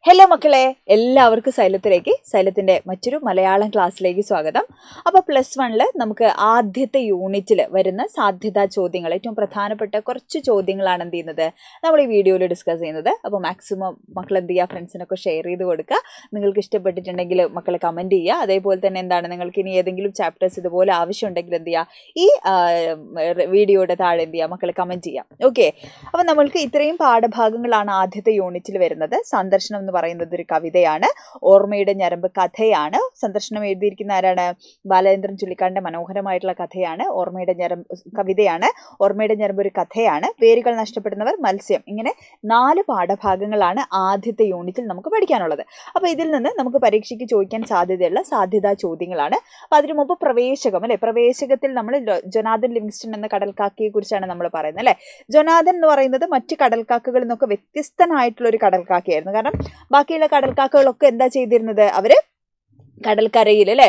Hello മക്കളെ, എല്ലാവർക്കും സൈലത്തിൻ്റെ മറ്റൊരു മലയാളം ക്ലാസ്സിലേക്ക് സ്വാഗതം. അപ്പോൾ +1 നമുക്ക് ആദ്യത്തെ യൂണിറ്റിൽ വരുന്ന സാധ്യതാ ചോദ്യങ്ങൾ, ഏറ്റവും പ്രധാനപ്പെട്ട കുറച്ച് ചോദ്യങ്ങളാണ് എന്ത് ചെയ്യുന്നത് നമ്മൾ ഈ വീഡിയോയിൽ ഡിസ്കസ് ചെയ്യുന്നത്. അപ്പോൾ മാക്സിമം മക്കൾ എന്ത് ചെയ്യുക, ഫ്രണ്ട്സിനൊക്കെ ഷെയർ ചെയ്ത് കൊടുക്കുക. നിങ്ങൾക്ക് ഇഷ്ടപ്പെട്ടിട്ടുണ്ടെങ്കിൽ മക്കൾ കമൻറ്റ് ചെയ്യുക. അതേപോലെ തന്നെ എന്താണ്, നിങ്ങൾക്ക് ഇനി ഏതെങ്കിലും ചാപ്റ്റേഴ്സ് ഇതുപോലെ ആവശ്യമുണ്ടെങ്കിൽ എന്ത് ചെയ്യുക, ഈ വീഡിയോയുടെ താഴെ എന്ത് ചെയ്യുക, മക്കൾ കമൻറ്റ് ചെയ്യാം. ഓക്കെ, അപ്പോൾ നമ്മൾക്ക് ഇത്രയും പാഠഭാഗങ്ങളാണ് ആദ്യത്തെ യൂണിറ്റിൽ വരുന്നത്. സന്ദർശനം എന്ന് പറയുന്നത് ഒരു കവിതയാണ്, ഓർമ്മയുടെ ഞരമ്പ് കഥയാണ്. സന്ദർശനം എഴുതിയിരിക്കുന്ന ആരാണ്? ബാലചന്ദ്രൻ ചുള്ളിക്കാടിന്റെ മനോഹരമായിട്ടുള്ള കഥയാണ്. ഓർമ്മയുടെ ഞരമ്പ് കവിതയാണ്, ഓർമ്മയുടെ ഞരമ്പ് ഒരു കഥയാണ്. പേരുകൾ നഷ്ടപ്പെടുന്നവർ, മത്സ്യം. ഇങ്ങനെ 4 പാഠഭാഗങ്ങളാണ് ആദ്യത്തെ യൂണിറ്റിൽ നമുക്ക് പഠിക്കാനുള്ളത്. അപ്പോൾ ഇതിൽ നിന്ന് നമുക്ക് പരീക്ഷയ്ക്ക് ചോദിക്കാൻ സാധ്യതയുള്ള സാധ്യതാ ചോദ്യങ്ങളാണ്. അപ്പോൾ അതിനു മുമ്പ് പ്രവേശകം അല്ലെ, പ്രവേശകത്തിൽ നമ്മൾ ജൊനാഥൻ ലിവിങ്സ്റ്റൺ എന്ന കടൽക്കാക്കയെ കുറിച്ചാണ് നമ്മൾ പറയുന്നത് അല്ലെ. ജൊനാഥൻ എന്ന് പറയുന്നത് മറ്റ് കടൽക്കാക്കകളിൽ നിന്നൊക്കെ വ്യത്യസ്തനായിട്ടുള്ള ഒരു കടൽക്കാക്കയായിരുന്നു. കാരണം ബാക്കിയുള്ള കടൽക്കാക്കകളൊക്കെ എന്താ ചെയ്തിരുന്നത്, അവര് കടൽക്കരയിൽ അല്ലെ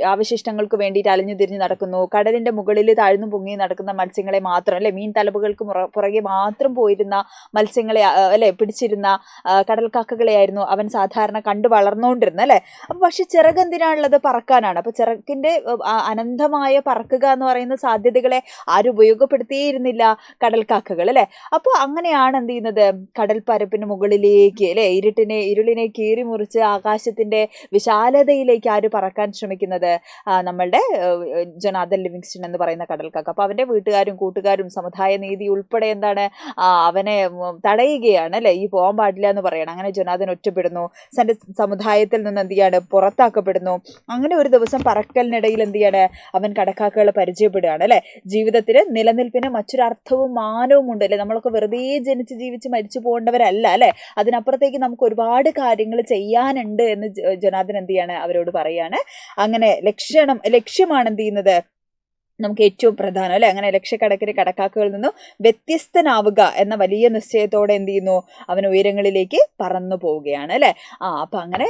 അവശിഷ്ടങ്ങൾക്ക് വേണ്ടിയിട്ട് അലഞ്ഞു തിരിഞ്ഞ് നടക്കുന്നു. കടലിന്റെ മുകളിൽ താഴ്ന്നു പൊങ്ങി നടക്കുന്ന മത്സ്യങ്ങളെ മാത്രം അല്ലെ, മീൻ തലപ്പുകൾക്ക് പുറകെ മാത്രം പോയിരുന്ന മത്സ്യങ്ങളെ അല്ലെ പിടിച്ചിരുന്ന കടൽക്കാക്കകളെയായിരുന്നു അവൻ സാധാരണ കണ്ടു വളർന്നുകൊണ്ടിരുന്നത് അല്ലെ. അപ്പൊ പക്ഷെ ചിറക് എന്തിനാണുള്ളത്? പറക്കാനാണ്. അപ്പൊ ചിറകിന്റെ അനന്തമായ പറക്കുക എന്ന് പറയുന്ന സാധ്യതകളെ ആരും ഉപയോഗപ്പെടുത്തിയിരുന്നില്ല കടൽക്കാക്കകൾ അല്ലെ. അപ്പോൾ അങ്ങനെയാണ് എന്ത് ചെയ്യുന്നത്, കടൽ പരപ്പിന് മുകളിലേക്ക് അല്ലെ ഇരുളിനെ കീറി മുറിച്ച് ആകാശത്തിന്റെ വിശാലതയിലേക്ക് ആര് പറക്കാൻ ശ്രമിക്കുന്നത്? നമ്മളുടെ ജൊനാഥൻ ലിവിങ്സ്റ്റൺ എന്ന് പറയുന്ന കടൽക്കാക്ക. അപ്പൊ അവന്റെ വീട്ടുകാരും കൂട്ടുകാരും സമുദായ നീതി ഉൾപ്പെടെ എന്താണ് അവനെ തടയുകയാണ് അല്ലെ, ഈ പോകാൻ പാടില്ല എന്ന് പറയണം. അങ്ങനെ ജൊനാഥൻ ഒറ്റപ്പെടുന്നു, തന്റെ സമുദായത്തിൽ നിന്ന് എന്ത് ചെയ്യാണ്, പുറത്താക്കപ്പെടുന്നു. അങ്ങനെ ഒരു ദിവസം പറക്കലിനിടയിൽ എന്ത് ചെയ്യാണ്, അവൻ കടക്കാക്കകളെ പരിചയപ്പെടുകയാണ് അല്ലെ. ജീവിതത്തിന് നിലനിൽപ്പിന് മറ്റൊരർത്ഥവും മാനവും ഉണ്ട് അല്ലെ. നമ്മളൊക്കെ വെറുതെ ജനിച്ച് ജീവിച്ച് മരിച്ചു പോകേണ്ടവരല്ല അല്ലെ. അതിനപ്പുറത്തേക്ക് നമുക്ക് ഒരുപാട് കാര്യങ്ങൾ ചെയ്യാനുണ്ട് എന്ന് ജൊനാഥൻ എന്ത് ചെയ്യാണ്, അവരോട് പറയാണ്. അങ്ങനെ ലക്ഷ്യമാണ് എന്ത് ചെയ്യുന്നത്, നമുക്ക് ഏറ്റവും പ്രധാനം അല്ലെ. അങ്ങനെ ലക്ഷക്കണക്കിന് കടക്കാക്കകളിൽ നിന്നും വ്യത്യസ്തനാവുക എന്ന വലിയ നിശ്ചയത്തോടെ എന്ത് ചെയ്യുന്നു, അവൻ ഉയരങ്ങളിലേക്ക് പറന്നു പോവുകയാണ് അല്ലെ. അപ്പൊ അങ്ങനെ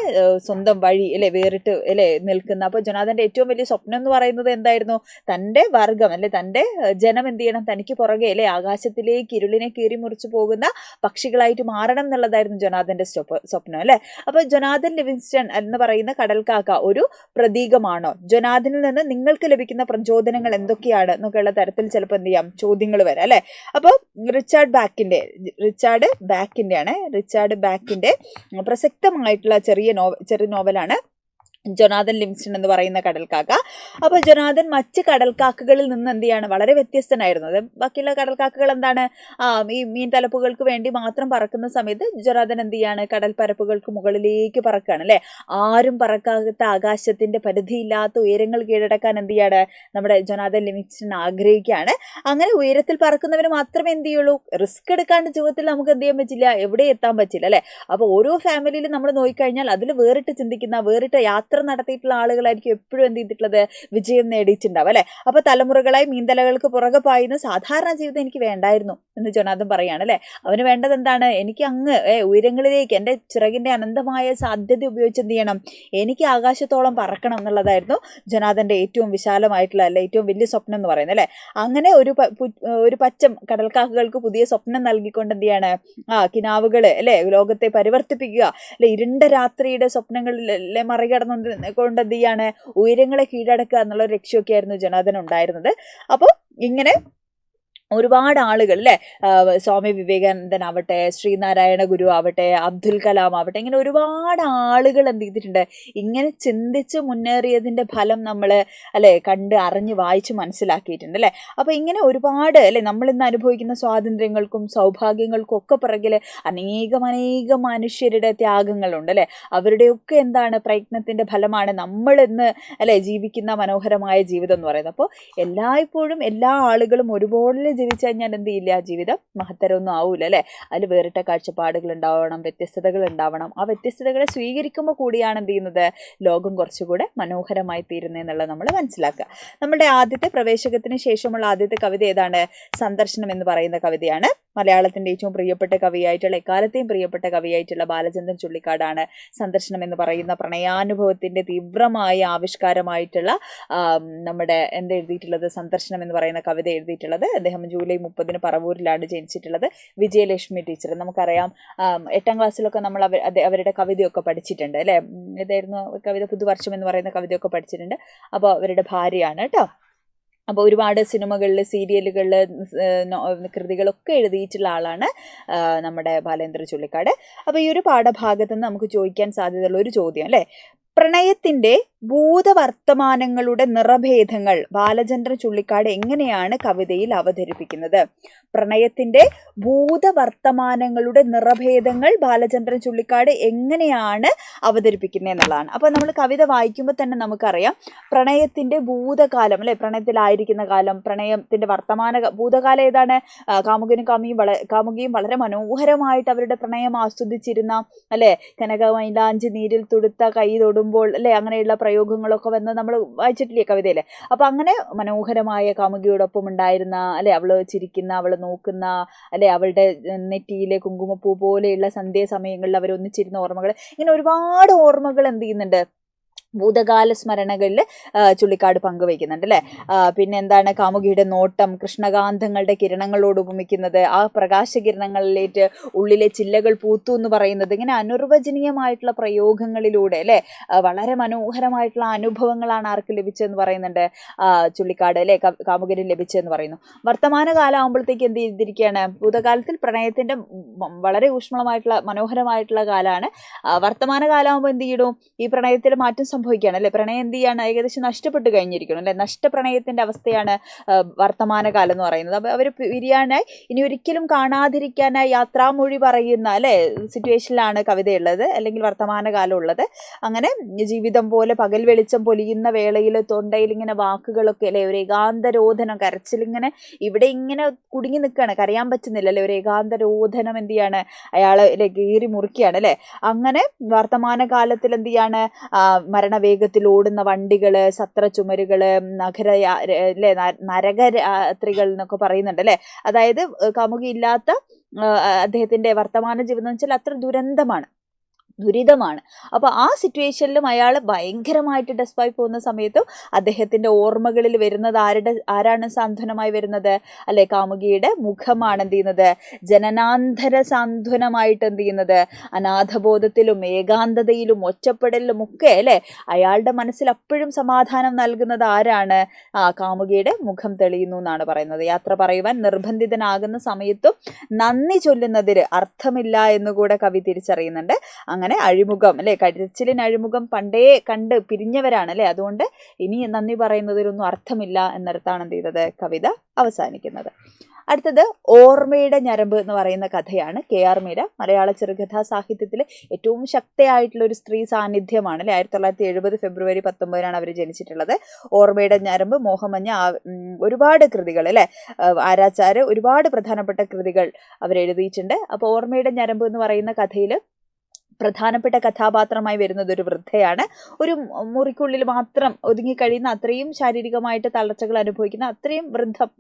സ്വന്തം വഴി അല്ലെ വേറിട്ട് അല്ലെ നിൽക്കുന്ന. അപ്പൊ ജൊനാഥന്റെ ഏറ്റവും വലിയ സ്വപ്നം എന്ന് പറയുന്നത് എന്തായിരുന്നു? തന്റെ വർഗം അല്ലെ, തന്റെ ജനം എന്ത് ചെയ്യണം, തനിക്ക് പുറകെ അല്ലെ ആകാശത്തിലേക്ക് ഇരുളിനെ കീറി മുറിച്ചു പോകുന്ന പക്ഷികളായിട്ട് മാറണം എന്നുള്ളതായിരുന്നു ജൊനാഥന്റെ സ്വപ്നം അല്ലെ. അപ്പൊ ജൊനാഥൻ ലിവിങ്സ്റ്റൺ എന്ന് പറയുന്ന കടൽക്കാക്ക ഒരു പ്രതീകമാണോ? ജൊനാഥനിൽ നിന്ന് നിങ്ങൾക്ക് ലഭിക്കുന്ന പ്രചോദനങ്ങൾ എന്തൊക്കെയാണ് എന്നൊക്കെയുള്ള തരത്തിൽ ചിലപ്പോൾ എന്ത് ചെയ്യാം, ചോദ്യങ്ങൾ വരാം അല്ലെ. അപ്പോൾ റിച്ചാർഡ് ബാക്കിന്റെ പ്രസക്തമായിട്ടുള്ള ചെറിയ നോവലാണ് ജൊനാഥൻ ലിവിങ്സ്റ്റൺ എന്ന് പറയുന്ന കടൽക്കാക്ക. അപ്പോൾ ജൊനാഥൻ മറ്റ് കടൽക്കാക്കകളിൽ നിന്ന് എന്ത് ചെയ്യാണ്, വളരെ വ്യത്യസ്തനായിരുന്നു. അത് ബാക്കിയുള്ള കടൽക്കാക്കകൾ എന്താണ്, ഈ മീൻ തലപ്പുകൾക്ക് വേണ്ടി മാത്രം പറക്കുന്ന സമയത്ത് ജൊനാഥൻ എന്ത് ചെയ്യാണ്, കടൽ പരപ്പുകൾക്ക് മുകളിലേക്ക് പറക്കുകയാണ് അല്ലെ. ആരും പറക്കാത്ത ആകാശത്തിന്റെ പരിധിയില്ലാത്ത ഉയരങ്ങൾ കീഴടക്കാൻ എന്ത് ചെയ്യാണ്, നമ്മുടെ ജൊനാഥൻ ലിവിങ്സ്റ്റൺ ആഗ്രഹിക്കുകയാണ്. അങ്ങനെ ഉയരത്തിൽ പറക്കുന്നവർ മാത്രമേ എന്ത് ചെയ്യുള്ളൂ, റിസ്ക് എടുക്കാണ്ട് ജീവിതത്തിൽ നമുക്ക് എന്ത് ചെയ്യാൻ പറ്റില്ല, എവിടെ എത്താൻ പറ്റില്ല അല്ലെ. അപ്പോൾ ഓരോ ഫാമിലിയിലും നമ്മൾ നോക്കിക്കഴിഞ്ഞാൽ അതിൽ വേറിട്ട് ചിന്തിക്കുന്ന, വേറിട്ട് യാത്ര നടത്തിയിട്ടുള്ള ആളുകളായിരിക്കും എപ്പോഴും എന്ത് ചെയ്തിട്ടുള്ളത്, വിജയം നേടിയിട്ടുണ്ടാവും അല്ലെ. അപ്പൊ തലമുറകളായി മീൻതലകൾക്ക് പുറകെ പായുന്ന സാധാരണ ജീവിതം എനിക്ക് വേണ്ടായിരുന്നു എന്ന് ജൊനാഥൻ പറയാണ് അല്ലെ. അവന് വേണ്ടത് എന്താണ്, എനിക്ക് അങ്ങ് ഉയരങ്ങളിലേക്ക് എൻ്റെ ചിറകിന്റെ അനന്തമായ സാധ്യത ഉപയോഗിച്ച് എന്ത് ചെയ്യണം, എനിക്ക് ആകാശത്തോളം പറക്കണം എന്നുള്ളതായിരുന്നു ജൊനാഥന്റെ ഏറ്റവും വിശാലമായിട്ടുള്ള അല്ലെ ഏറ്റവും വലിയ സ്വപ്നം എന്ന് പറയുന്നത് അല്ലെ. അങ്ങനെ ഒരു പച്ചം കടൽക്കാക്കകൾക്ക് പുതിയ സ്വപ്നം നൽകിക്കൊണ്ട് എന്ത് ചെയ്യാണ്, കിനാവുകള് അല്ലെ ലോകത്തെ പരിവർത്തിപ്പിക്കുക അല്ലെ, ഇരുണ്ട രാത്രിയുടെ സ്വപ്നങ്ങളിലെ മറികടന്നു കൊണ്ട് എന്ത് ചെയ്യാണ്, ഉയരങ്ങളെ കീഴടക്കുക എന്നുള്ള ലക്ഷ്യമൊക്കെ ആയിരുന്നു ജൊനാഥൻ ഉണ്ടായിരുന്നത്. അപ്പോൾ ഇങ്ങനെ ഒരുപാട് ആളുകൾ അല്ലെ, സ്വാമി വിവേകാനന്ദൻ ആവട്ടെ, ശ്രീനാരായണ ഗുരു ആവട്ടെ, അബ്ദുൽ കലാം ആവട്ടെ, ഇങ്ങനെ ഒരുപാട് ആളുകൾ എന്ത് ചെയ്തിട്ടുണ്ട്, ഇങ്ങനെ ചിന്തിച്ച് മുന്നേറിയതിന്റെ ഫലം നമ്മൾ അല്ലെ കണ്ട് അറിഞ്ഞ് വായിച്ച് മനസ്സിലാക്കിയിട്ടുണ്ട് അല്ലെ. അപ്പൊ ഇങ്ങനെ ഒരുപാട് അല്ലെ നമ്മൾ ഇന്ന് അനുഭവിക്കുന്ന സ്വാതന്ത്ര്യങ്ങൾക്കും സൗഭാഗ്യങ്ങൾക്കും ഒക്കെ പിറകില് അനേകം മനുഷ്യരുടെ ത്യാഗങ്ങളുണ്ട് അല്ലെ. അവരുടെയൊക്കെ എന്താണ്, പ്രയത്നത്തിന്റെ ഫലമാണ് നമ്മൾ ഇന്ന് അല്ലെ ജീവിക്കുന്ന മനോഹരമായ ജീവിതം എന്ന് പറയുന്നത്. അപ്പോൾ എല്ലായ്പ്പോഴും എല്ലാ ആളുകളും ഒരുപോലെ ജീവിച്ചു കഴിഞ്ഞാൽ എന്ത് ചെയ്യില്ല, ജീവിതം മഹത്തരമൊന്നും ആവൂല അല്ലെ. അതിൽ വേറിട്ട കാഴ്ചപ്പാടുകൾ ഉണ്ടാവണം, വ്യത്യസ്തതകൾ ഉണ്ടാവണം. ആ വ്യത്യസ്തതകളെ സ്വീകരിക്കുമ്പോൾ കൂടിയാണ് എന്ത് ചെയ്യുന്നത്, ലോകം കുറച്ചുകൂടെ മനോഹരമായി തീരുന്നതെന്നുള്ളത് നമ്മൾ മനസ്സിലാക്കുക. നമ്മുടെ ആദ്യത്തെ പ്രവേശകത്തിന് ശേഷമുള്ള ആദ്യത്തെ കവിത ഏതാണ്? സന്ദർശനം എന്ന് പറയുന്ന കവിതയാണ്. മലയാളത്തിൻ്റെ ഏറ്റവും പ്രിയപ്പെട്ട കവിയായിട്ടുള്ള എക്കാലത്തെയും പ്രിയപ്പെട്ട കവിയായിട്ടുള്ള ബാലചന്ദ്രൻ ചുള്ളിക്കാടാണ് സന്ദർശനം എന്ന് പറയുന്ന പ്രണയാനുഭവത്തിൻ്റെ തീവ്രമായ ആവിഷ്കാരമായിട്ടുള്ള നമ്മുടെ എഴുതിയിട്ടുള്ളത് സന്ദർശനം എന്ന് പറയുന്ന കവിത എഴുതിയിട്ടുള്ളത്. അദ്ദേഹം ജൂലൈ 30 പറവൂരിലാണ് ജനിച്ചിട്ടുള്ളത്. വിജയലക്ഷ്മി ടീച്ചർ, നമുക്കറിയാം 8ാം ക്ലാസ്സിലൊക്കെ നമ്മൾ അവരുടെ കവിതയൊക്കെ പഠിച്ചിട്ടുണ്ട് അല്ലേ. ഇതായിരുന്നു കവിത, പുതുവർഷം എന്ന് പറയുന്ന കവിതയൊക്കെ പഠിച്ചിട്ടുണ്ട്. അപ്പോൾ അവരുടെ ഭാര്യയാണ് കേട്ടോ. അപ്പോൾ ഒരുപാട് സിനിമകളിൽ, സീരിയലുകളിൽ, കൃതികളൊക്കെ എഴുതിയിട്ടുള്ള ആളാണ് നമ്മുടെ ബാലേന്ദ്ര ചുള്ളിക്കാട്. അപ്പോൾ ഈ ഒരു പാഠഭാഗത്ത് നിന്ന് നമുക്ക് ചോദിക്കാൻ സാധ്യതയുള്ള ഒരു ചോദ്യം അല്ലേ, പ്രണയത്തിൻ്റെ ഭൂതവർത്തമാനങ്ങളുടെ നിറഭേദങ്ങൾ ബാലചന്ദ്രൻ ചുള്ളിക്കാട് എങ്ങനെയാണ് കവിതയിൽ അവതരിപ്പിക്കുന്നത്? പ്രണയത്തിൻ്റെ ഭൂതവർത്തമാനങ്ങളുടെ നിറഭേദങ്ങൾ ബാലചന്ദ്രൻ ചുള്ളിക്കാട് എങ്ങനെയാണ് അവതരിപ്പിക്കുന്നത് എന്നുള്ളതാണ്. അപ്പോൾ നമ്മൾ കവിത വായിക്കുമ്പോൾ തന്നെ നമുക്കറിയാം പ്രണയത്തിൻ്റെ ഭൂതകാലം അല്ലെ, പ്രണയത്തിലായിരിക്കുന്ന കാലം, പ്രണയത്തിൻ്റെ ഭൂതകാലം ഏതാണ്? കാമുകിയും വളരെ മനോഹരമായിട്ട് അവരുടെ പ്രണയം ആസ്വദിച്ചിരുന്ന അല്ലെ, കനകമൈലാഞ്ചി നീരിൽ തുടുത്ത കൈ തൊടുമ്പോൾ അല്ലെ, അങ്ങനെയുള്ള പ്രയോഗങ്ങളൊക്കെ വന്ന് നമ്മൾ വായിച്ചിട്ടില്ലേ കവിതയിൽ. അപ്പം അങ്ങനെ മനോഹരമായ കാമുകിയോടൊപ്പം ഉണ്ടായിരുന്ന അല്ലെ, അവൾ ചിരിക്കുന്ന, അവൾ നോക്കുന്ന അല്ലെ, അവളുടെ നെറ്റിയിലെ കുങ്കുമപ്പൂ പോലെയുള്ള സന്ധ്യാസമയങ്ങളിൽ അവരൊന്നിച്ചിരുന്ന ഓർമ്മകൾ, ഇങ്ങനെ ഒരുപാട് ഓർമ്മകൾ എന്ത് ചെയ്യുന്നുണ്ട്, ഭൂതകാല സ്മരണകളിൽ ചുള്ളിക്കാട് പങ്കുവയ്ക്കുന്നുണ്ട് അല്ലേ. പിന്നെ എന്താണ്, കാമുകിയുടെ നോട്ടം കൃഷ്ണകാന്തങ്ങളുടെ കിരണങ്ങളോട് ഉപമിക്കുന്നത്, ആ പ്രകാശകിരണങ്ങളിലേക്ക് ഉള്ളിലെ ചില്ലകൾ പൂത്തു എന്ന് പറയുന്നത്, ഇങ്ങനെ അനിർവചനീയമായിട്ടുള്ള പ്രയോഗങ്ങളിലൂടെ അല്ലേ, വളരെ മനോഹരമായിട്ടുള്ള അനുഭവങ്ങളാണ് ആർക്ക് ലഭിച്ചതെന്ന് പറയുന്നുണ്ട്, ചുള്ളിക്കാട് അല്ലേ, കാമുകന് ലഭിച്ചതെന്ന് പറയുന്നു. വർത്തമാനകാലം ആകുമ്പോഴത്തേക്ക് എന്ത് ചെയ്തിരിക്കുകയാണ്, ഭൂതകാലത്തിൽ പ്രണയത്തിൻ്റെ വളരെ ഊഷ്മളമായിട്ടുള്ള മനോഹരമായിട്ടുള്ള കാലമാണ്. വർത്തമാനകാലമാകുമ്പോൾ എന്ത് ചെയ്യണം, ഈ പ്രണയത്തിൽ മാറ്റം സംഭവിക്കുകയാണ് അല്ലെ, പ്രണയം എന്ത് ചെയ്യാണ്, ഏകദേശം നഷ്ടപ്പെട്ട് കഴിഞ്ഞിരിക്കണം അല്ലെ, നഷ്ടപ്രണയത്തിൻ്റെ അവസ്ഥയാണ് വർത്തമാനകാലം എന്ന് പറയുന്നത്. അപ്പോൾ അവർ പിരിയാനായി, ഇനി ഒരിക്കലും കാണാതിരിക്കാനായി യാത്രാമൊഴി പറയുന്ന അല്ലെ സിറ്റുവേഷനിലാണ് കവിതയുള്ളത്, അല്ലെങ്കിൽ വർത്തമാനകാലം ഉള്ളത്. അങ്ങനെ ജീവിതം പോലെ പകൽ വെളിച്ചം പൊലിയുന്ന വേളയിൽ തൊണ്ടയിൽ ഇങ്ങനെ വാക്കുകളൊക്കെ അല്ലെ, ഒരു ഏകാന്തരോധനം, കരച്ചിലിങ്ങനെ ഇവിടെ ഇങ്ങനെ കുടുങ്ങി നിൽക്കുകയാണ്, കരയാൻ പറ്റുന്നില്ല അല്ലെ, ഒരു ഏകാന്തരോധനം എന്ത് ചെയ്യാണ്, അയാളെ കീറി മുറിക്കുകയാണ് അല്ലെ. അങ്ങനെ വർത്തമാനകാലത്തിൽ എന്ത് ചെയ്യാണ്, മരണവേഗത്തിൽ ഓടുന്ന വണ്ടികൾ, സത്ര ചുമരുകൾ, അല്ലേ, നരകരാത്രികൾ എന്നൊക്കെ പറയുന്നുണ്ട് അല്ലേ. അതായത് കാമുകി ഇല്ലാത്ത അദ്ദേഹത്തിൻ്റെ വർത്തമാന ജീവിതം എന്ന് വെച്ചാൽ അത്ര ദുരിതമാണ്. അപ്പോൾ ആ സിറ്റുവേഷനിലും അയാൾ ഭയങ്കരമായിട്ട് ഡെസ്പായി പോകുന്ന സമയത്തും അദ്ദേഹത്തിൻ്റെ ഓർമ്മകളിൽ വരുന്നത് ആരാണ് സാന്ത്വനമായി വരുന്നത് അല്ലെ, കാമുകിയുടെ മുഖമാണ് എന്ത് ചെയ്യുന്നത്, ജനനാന്തര സാന്ത്വനമായിട്ട് എന്ത് ചെയ്യുന്നത്, അനാഥബോധത്തിലും ഏകാന്തതയിലും ഒറ്റപ്പെടലിലും ഒക്കെ അല്ലെ അയാളുടെ മനസ്സിൽ അപ്പോഴും സമാധാനം നൽകുന്നത് ആരാണ്, കാമുകിയുടെ മുഖം തെളിയുന്നു എന്നാണ് പറയുന്നത്. യാത്ര പറയുവാൻ നിർബന്ധിതനാകുന്ന സമയത്തും നന്ദി ചൊല്ലുന്നതിൽ അർത്ഥമില്ല എന്നുകൂടെ കവി തിരിച്ചറിയുന്നുണ്ട്. അങ്ങനെ അഴിമുഖം അല്ലെ, കരച്ചിലിന് അഴിമുഖം പണ്ടേ കണ്ട് പിരിഞ്ഞവരാണ് അല്ലെ, അതുകൊണ്ട് ഇനി നന്ദി പറയുന്നതിലൊന്നും അർത്ഥമില്ല എന്നർത്ഥമാണ് എന്ത് ചെയ്തത് കവിത അവസാനിക്കുന്നത്. അടുത്തത് ഓർമ്മയുടെ ഞരമ്പ് എന്ന് പറയുന്ന കഥയാണ്. KR മീര മലയാള ചെറുകഥാ സാഹിത്യത്തിൽ ഏറ്റവും ശക്തയായിട്ടുള്ള ഒരു സ്ത്രീ സാന്നിധ്യമാണ് അല്ലെ. 1970 ഫെബ്രുവരി 19 അവർ ജനിച്ചിട്ടുള്ളത്. ഓർമ്മയുടെ ഞരമ്പ്, മോഹമഞ്ഞ, ഒരുപാട് കൃതികൾ അല്ലെ, ആരാച്ചാര്, ഒരുപാട് പ്രധാനപ്പെട്ട കൃതികൾ അവരെഴുതിയിട്ടുണ്ട്. അപ്പോൾ ഓർമ്മയുടെ ഞരമ്പ് എന്ന് പറയുന്ന കഥയിൽ പ്രധാനപ്പെട്ട കഥാപാത്രമായി വരുന്നത് ഒരു വൃദ്ധയാണ്. ഒരു മുറിക്കുള്ളിൽ മാത്രം ഒതുങ്ങിക്കഴിയുന്ന, അത്രയും ശാരീരികമായിട്ട് തളർച്ചകൾ അനുഭവിക്കുന്ന അത്രയും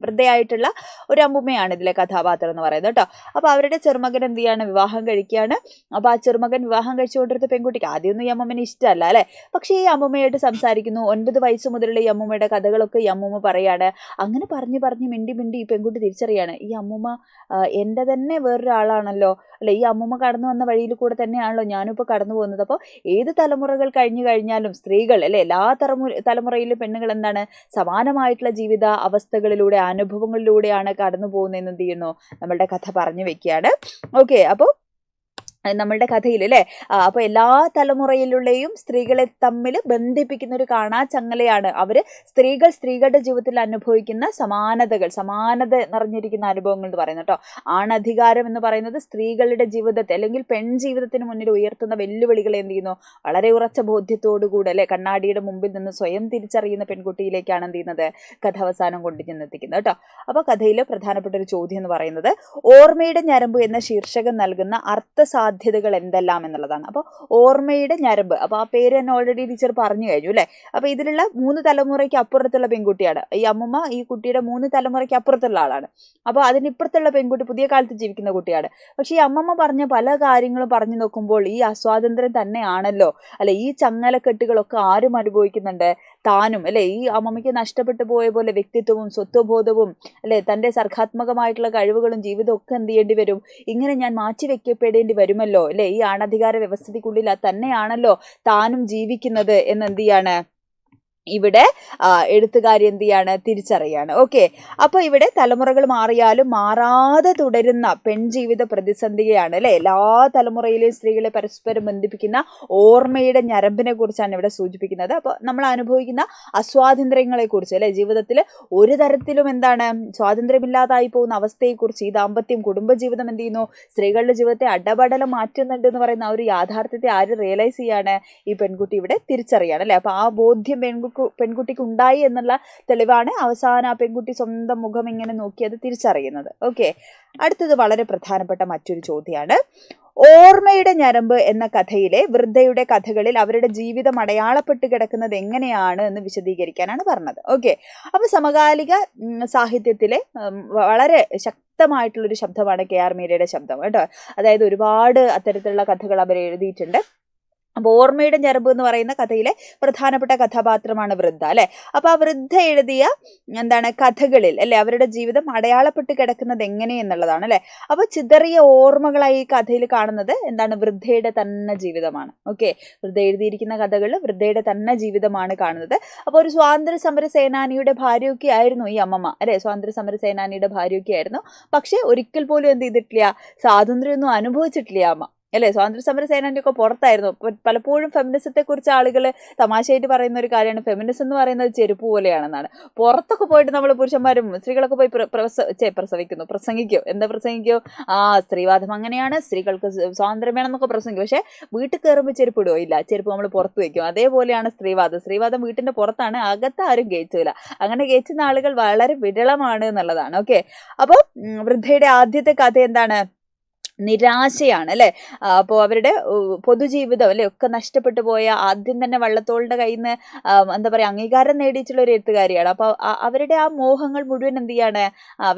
വൃദ്ധയായിട്ടുള്ള ഒരു അമ്മുമ്മയാണ് ഇതിലെ കഥാപാത്രം എന്ന് പറയുന്നത് കേട്ടോ. അപ്പോൾ അവരുടെ ചെറുമകൻ എന്ത് ചെയ്യാണ്, വിവാഹം കഴിക്കുകയാണ്. അപ്പോൾ ആ ചെറുമകൻ വിവാഹം കഴിച്ചുകൊണ്ടിരുന്ന പെൺകുട്ടിക്ക് ആദ്യമൊന്നും ഈ അമ്മമ്മനെ ഇഷ്ടമല്ല അല്ലേ. പക്ഷേ ഈ അമ്മുമ്മയായിട്ട് സംസാരിക്കുന്നു. 9 വയസ്സ് മുതലുള്ള ഈ അമ്മുമ്മയുടെ കഥകളൊക്കെ ഈ അമ്മുമ്മ പറയാണ്. അങ്ങനെ പറഞ്ഞ് മിണ്ടി ഈ പെൺകുട്ടി തിരിച്ചറിയാണ്, ഈ അമ്മുമ്മ എൻ്റെ തന്നെ വേറൊരാളാണല്ലോ അല്ലെ, ഈ അമ്മുമ്മ കടന്നു വന്ന വഴിയിൽ കൂടെ തന്നെയാണല്ലോ ഞാനിപ്പോൾ കടന്നു പോകുന്നത്. അപ്പോൾ ഏത് തലമുറകൾ കഴിഞ്ഞാലും സ്ത്രീകൾ അല്ലെ, എല്ലാ തലമുറയിലും പെണ്ണുകൾ എന്താണ്, സമാനമായിട്ടുള്ള ജീവിത അവസ്ഥകളിലൂടെ, അനുഭവങ്ങളിലൂടെയാണ് കടന്നു പോകുന്നതെന്ന് എന്ത് ചെയ്യുന്നു, നമ്മളുടെ കഥ പറഞ്ഞു വെക്കുകയാണ്. ഓക്കെ, അപ്പോൾ നമ്മളുടെ കഥയിൽ അല്ലേ, അപ്പോൾ എല്ലാ തലമുറയിലുള്ളയും സ്ത്രീകളെ തമ്മിൽ ബന്ധിപ്പിക്കുന്ന ഒരു കാണാച്ചങ്ങലയാണ് അവർ. സ്ത്രീകളുടെ ജീവിതത്തിൽ അനുഭവിക്കുന്ന സമാനത നിറഞ്ഞിരിക്കുന്ന അനുഭവങ്ങൾ എന്ന് പറയുന്നത് കേട്ടോ. ആണധികാരം എന്ന് പറയുന്നത് സ്ത്രീകളുടെ ജീവിതത്തെ അല്ലെങ്കിൽ ജീവിതത്തിന് മുന്നിൽ ഉയർത്തുന്ന വെല്ലുവിളികളെ എന്ത് ചെയ്യുന്നു, വളരെ ഉറച്ച ബോധ്യത്തോടുകൂടെ അല്ലെ, കണ്ണാടിയുടെ മുമ്പിൽ നിന്ന് സ്വയം തിരിച്ചറിയുന്ന പെൺകുട്ടിയിലേക്കാണ് എന്ത് ചെയ്യുന്നത്, കഥ അവസാനം കൊണ്ടു ചെന്നെത്തിക്കുന്നത് കേട്ടോ. അപ്പോൾ കഥയിൽ പ്രധാനപ്പെട്ട ഒരു ചോദ്യം എന്ന് പറയുന്നത്, ഓർമ്മയുടെ ഞരമ്പ് എന്ന ശീർഷകം നൽകുന്ന സാധ്യതകൾ എന്തെല്ലാം എന്നുള്ളതാണ്. അപ്പോൾ ഓർമ്മയുടെ ഞരമ്പ്, അപ്പോൾ ആ പേര് തന്നെ ഓൾറെഡി ടീച്ചർ പറഞ്ഞു കഴിഞ്ഞു അല്ലേ. അപ്പോൾ ഇതിലുള്ള 3 തലമുറയ്ക്ക് അപ്പുറത്തുള്ള പെൺകുട്ടിയാണ് ഈ അമ്മമ്മ. ഈ കുട്ടിയുടെ 3 തലമുറയ്ക്ക് അപ്പുറത്തുള്ള ആളാണ്. അപ്പോൾ അതിനിപ്പുറത്തുള്ള പെൺകുട്ടി പുതിയ കാലത്ത് ജീവിക്കുന്ന കുട്ടിയാണ്. പക്ഷേ ഈ അമ്മമ്മ പറഞ്ഞ പല കാര്യങ്ങളും പറഞ്ഞു നോക്കുമ്പോൾ ഈ അസ്വാതന്ത്ര്യം തന്നെയാണല്ലോ അല്ലെ, ഈ ചങ്ങലക്കെട്ടുകളൊക്കെ ആരും അനുഭവിക്കുന്നുണ്ട്, താനും അല്ലെ. ഈ അമ്മമ്മയ്ക്ക് നഷ്ടപ്പെട്ടു പോയ പോലെ വ്യക്തിത്വവും സ്വത്വബോധവും അല്ലെ, തൻ്റെ സർഗാത്മകമായിട്ടുള്ള കഴിവുകളും ജീവിതവും ഒക്കെ എന്ത് ചെയ്യേണ്ടി വരും, ഇങ്ങനെ ഞാൻ മാറ്റി വെക്കപ്പെടേണ്ടി വരുമല്ലോ അല്ലെ. ഈ ആണധികാര വ്യവസ്ഥയ്ക്കുള്ളിൽ തന്നെയാണല്ലോ താനും ജീവിക്കുന്നത് എന്ന് എന്ത് ചെയ്യാണ് ഇവിടെ എഴുത്തുകാരി എന്ത് ചെയ്യാണ്, തിരിച്ചറിയാണ്. ഓക്കെ, അപ്പോൾ ഇവിടെ തലമുറകൾ മാറിയാലും മാറാതെ തുടരുന്ന പെൺജീവിത പ്രതിസന്ധിയാണ് അല്ലെ. എല്ലാ തലമുറയിലെയും സ്ത്രീകളെ പരസ്പരം ബന്ധിപ്പിക്കുന്ന ഓർമ്മയുടെ ഞരമ്പിനെ കുറിച്ചാണ് ഇവിടെ സൂചിപ്പിക്കുന്നത്. അപ്പോൾ നമ്മൾ അനുഭവിക്കുന്ന അസ്വാതന്ത്ര്യങ്ങളെ കുറിച്ച് അല്ലെ, ജീവിതത്തിൽ ഒരു തരത്തിലും എന്താണ് സ്വാതന്ത്ര്യമില്ലാതായി പോകുന്ന അവസ്ഥയെക്കുറിച്ച് ഈ ദാമ്പത്യം കുടുംബജീവിതം എന്ത് ചെയ്യുന്നു, സ്ത്രീകളുടെ ജീവിതത്തെ അടപടലം മാറ്റുന്നുണ്ട് എന്ന് പറയുന്ന ആ ഒരു യാഥാർത്ഥ്യത്തെ ആര് റിയലൈസ് ചെയ്യാണ്, ഈ പെൺകുട്ടി ഇവിടെ തിരിച്ചറിയാണ് അല്ലെ. അപ്പോൾ ആ ബോധ്യം പെൺകുട്ടിക്ക് ഉണ്ടായി എന്നുള്ള തെളിവാണ് അവസാനം ആ പെൺകുട്ടി സ്വന്തം മുഖം ഇങ്ങനെ നോക്കി അത് തിരിച്ചറിയുന്നത്. ഓക്കെ, അടുത്തത് വളരെ പ്രധാനപ്പെട്ട മറ്റൊരു ചോദ്യമാണ്. ഓർമ്മയുടെ ഞരമ്പ് എന്ന കഥയിലെ വൃദ്ധയുടെ കഥകളിൽ അവരുടെ ജീവിതം അടയാളപ്പെട്ട് കിടക്കുന്നത് എങ്ങനെയാണ് എന്ന് വിശദീകരിക്കാനാണ് പറഞ്ഞത്. ഓക്കെ, അപ്പോൾ സമകാലിക സാഹിത്യത്തിലെ വളരെ ശക്തമായിട്ടുള്ളൊരു ശബ്ദമാണ് KR മീരയുടെ ശബ്ദം കേട്ടോ. അതായത് ഒരുപാട് അത്തരത്തിലുള്ള കഥകൾ അവർ എഴുതിയിട്ടുണ്ട്. അപ്പോൾ ഓർമ്മയുടെ ഞരമ്പ് എന്ന് പറയുന്ന കഥയിലെ പ്രധാനപ്പെട്ട കഥാപാത്രമാണ് വൃദ്ധ അല്ലെ. അപ്പോൾ ആ വൃദ്ധ എഴുതിയ എന്താണ് കഥകളിൽ അല്ലെ അവരുടെ ജീവിതം അടയാളപ്പെട്ട് കിടക്കുന്നത് എങ്ങനെയെന്നുള്ളതാണ് അല്ലെ. അപ്പോൾ ചിതറിയ ഓർമ്മകളായി ഈ കഥയിൽ കാണുന്നത് എന്താണ്, വൃദ്ധയുടെ തന്നെ ജീവിതമാണ്. ഓക്കെ, വൃദ്ധ എഴുതിയിരിക്കുന്ന കഥകളിൽ വൃദ്ധയുടെ തന്നെ ജീവിതമാണ് കാണുന്നത്. അപ്പോൾ ഒരു സ്വാതന്ത്ര്യ സമര സേനാനിയുടെ ഭാര്യയൊക്കെ ആയിരുന്നു ഈ അമ്മമ്മ അല്ലെ. സ്വാതന്ത്ര്യ സമര സേനാനിയുടെ ഭാര്യയൊക്കെ ആയിരുന്നു. പക്ഷെ ഒരിക്കൽ പോലും എന്ത് ചെയ്തിട്ടില്ല, സ്വാതന്ത്ര്യമൊന്നും അനുഭവിച്ചിട്ടില്ല അമ്മ അല്ലെ. സ്വാതന്ത്ര്യ സമര സേനാൻ്റെ ഒക്കെ പുറത്തായിരുന്നു. പലപ്പോഴും ഫെമിനിസത്തെ കുറിച്ച് ആളുകൾ തമാശയായിട്ട് പറയുന്ന ഒരു കാര്യമാണ്, ഫെമിനിസം എന്ന് പറയുന്നത് ചെരുപ്പ് പോലെയാണെന്നാണ്. പുറത്തൊക്കെ പോയിട്ട് നമ്മൾ പുരുഷന്മാരും സ്ത്രീകളൊക്കെ പോയി പ്രസംഗിക്കും. എന്താ പ്രസംഗിക്കും, സ്ത്രീവാദം അങ്ങനെയാണ്, സ്ത്രീകൾക്ക് സ്വാതന്ത്ര്യം വേണമെന്നൊക്കെ പ്രസംഗിക്കും. പക്ഷെ വീട്ടിൽ കയറുമ്പോൾ ചെരുപ്പ് ഇടുവോ, ഇല്ല, ചെരുപ്പ് നമ്മൾ പുറത്ത് വയ്ക്കും. അതേപോലെയാണ് സ്ത്രീവാദം വീട്ടിന്റെ പുറത്താണ്, അകത്ത് ആരും ഗയിച്ചില്ല. അങ്ങനെ ഗയിച്ചുന്ന ആളുകൾ വളരെ വിരളമാണ് എന്നുള്ളതാണ്. ഓക്കെ, അപ്പോൾ വൃദ്ധയുടെ ആദ്യത്തെ കഥ എന്താണ്, നിരാശയാണ് അല്ലെ. അപ്പോൾ അവരുടെ പൊതുജീവിതം അല്ലെ ഒക്കെ നഷ്ടപ്പെട്ടു പോയ, ആദ്യം തന്നെ വള്ളത്തോളുടെ കയ്യിൽ നിന്ന് എന്താ പറയുക അംഗീകാരം നേടിയിട്ടുള്ള ഒരു എഴുത്തുകാരിയാണ്. അപ്പോൾ അവരുടെ ആ മോഹങ്ങൾ മുഴുവൻ എന്ത് ചെയ്യാണ്,